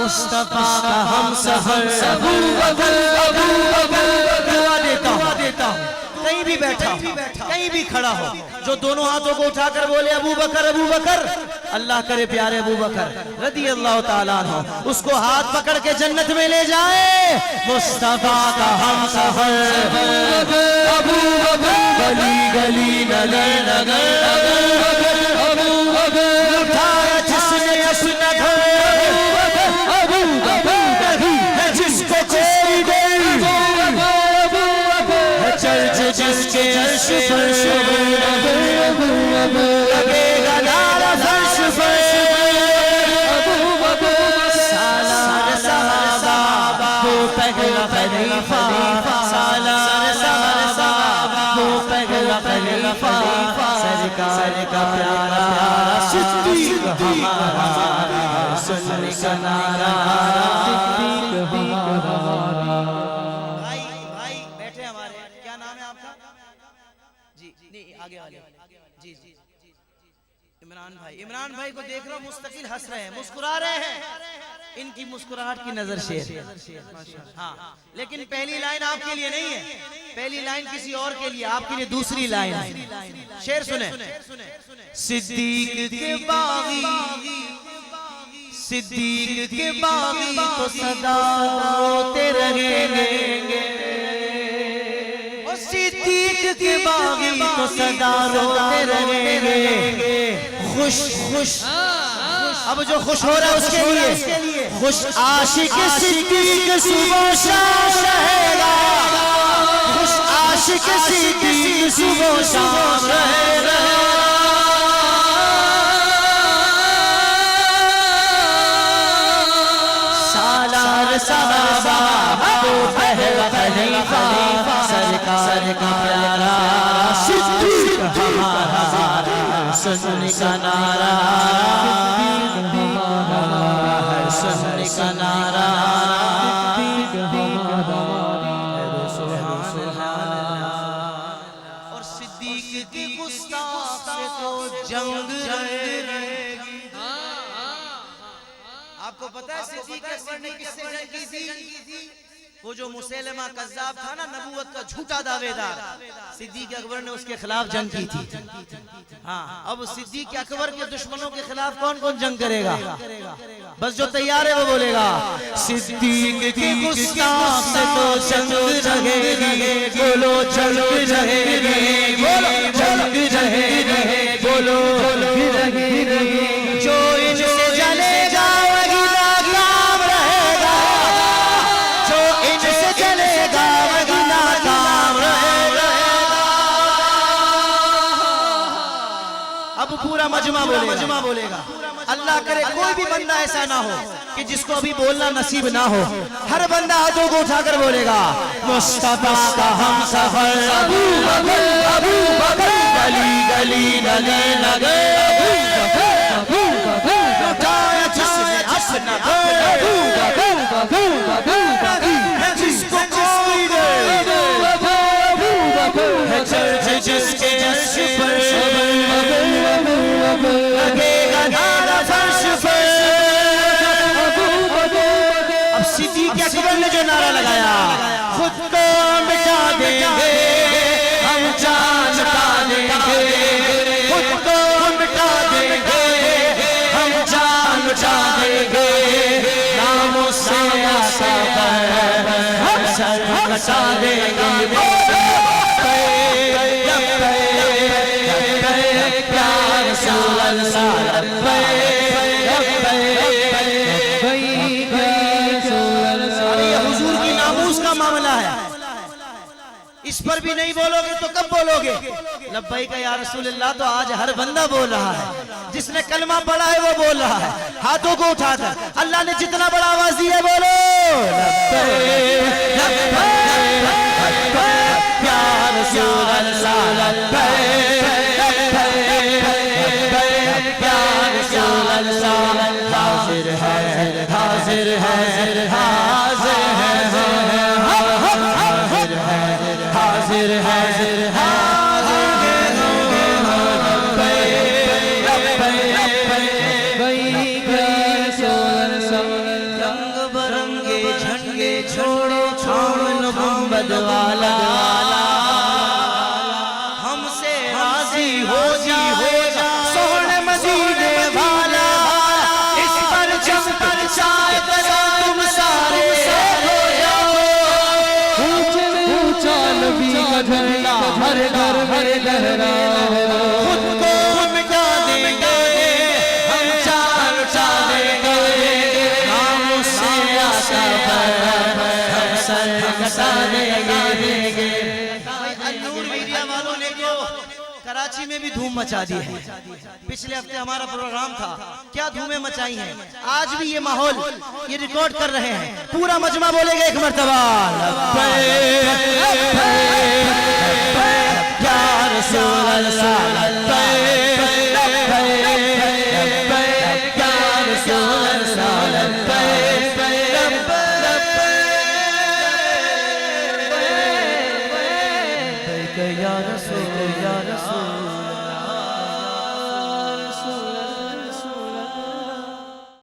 مصطفیٰ کا ہم سفر ابو بکر دعا دیتا ہوں کہیں بھی بیٹھا ہو کہیں بھی کھڑا ہو جو دونوں ہاتھوں کو اٹھا کر بولے ابو بکر اللہ کرے پیارے ابو بکر رضی اللہ تعالیٰ عنہ اس کو ہاتھ پکڑ کے جنت میں لے جائے مصطفیٰ کا ہم سفر ابو بکر گلی گلی نگر نگر ابو بکر اٹھایا جس نے اپنا گھر ابو بکر ہے جس کو کوئی نہیں چرچ جس کے عرش پر لگے گا نعرہ فرش پر سالار صحابہ وہ پہلا خلیفہ سالار صحابہ وہ پہلا خلیفہ سرکار کا پیارا صدیق ہمارا سننے کا نعرہ صدیق ہمارا بھائی بیٹھے ہمارے کیا نام ہے آپ کا جی نہیں آگے والے جی جی عمران بھائی کو دیکھ رہا ہوں مستقل ہنس رہے ہیں مسکرا رہے ہیں ان کی مسکراہٹ کی نظر شیر ہاں لیکن پہلی لائن آپ کے لیے نہیں ہے پہلی لائن کسی اور کے لیے آپ کے لیے دوسری لائن شیر سنیں صدیق کے باغی صدیق کے باغی تو صدا روتے رہیں گے صدیق کے باغی تو صدا روتے رہیں گے خوش خوش اب جو خوش ہو رہا ہے اس کے لیے خوش عاشق صدیق صبح شام رہے گا خوش عاشق صدیق صبح شام رہے گا سالار صحابہ وہ پہلا خلیفہ سرکار کا پیارا صدیق ہمارا سننے کا نعرہ سننے کا نعرہ اور صدیق کی گستاخ سے تو جنگ رہے گی آپ کو پتہ ہے صدیق اکبر نے کس سے جنگ کی تھی وہ جو مسیلمہ کذاب تھا نا نبوت کا جھوٹا دعوے دار صدیق اکبر نے اس کے خلاف جنگ کی تھی ہاں اب صدیق اکبر کے دشمنوں کے خلاف کون کون جنگ کرے گا بس جو تیار ہے وہ بولے گا صدیق کی گستاخ سے تو جنگ رہے گی بولو جنگ رہے گی بولو جنگ رہے گی بولو جنگ رہے گی جو ان سے جلے گا وہی ناکام رہے گا جو ان سے جلے گا وہی ناکام رہے گا اب پورا مجمع بولے گا اللہ کرے کوئی بھی بندہ ایسا نہ ہو کہ جس کو ابھی بولنا نصیب نہ ہو ہر بندہ ہاتھوں کو اٹھا کر بولے گا مصطفیٰ کا ہم سفر ابو بکر گلی گلی نگر نگر ابو بکر اٹھایا جس نے اپنا ہے جس کو کوئی نہیں ہے چرچ جس کے عرش پر لگے گا نعرہ فرش پر اب صدیق اکبر نے جو نعرہ لگایا خود کو مٹا دیں گے ہم جان مٹا دیں گے خود کو مٹا دیں گے ہم جان مٹا دیں گے ناموں سے آسا پر ہم سر کٹا دیں گے رسول اللہ حضور کی ناموس کا معاملہ ہے اس پر بھی نہیں بولو گے تو کب بولو گے لبیک یا رسول اللہ تو آج ہر بندہ بول رہا ہے جس نے کلمہ پڑھا ہے وہ بول رہا ہے ہاتھوں کو اٹھا کر اللہ نے جتنا بڑا آواز دی ہے بولو یا رسول اللہ حاضر ہے حاضر ہے حاضر ہے نے بھی دھوم مچا دی ہے. پچھلے ہفتے ہمارا پروگرام تھا, کیا دھومیں مچائی ہیں. آج بھی یہ ماحول یہ ریکارڈ کر رہے ہیں. پورا مجمع بولے گا ایک مرتبہ لبیک یا رسول اللہ لبیک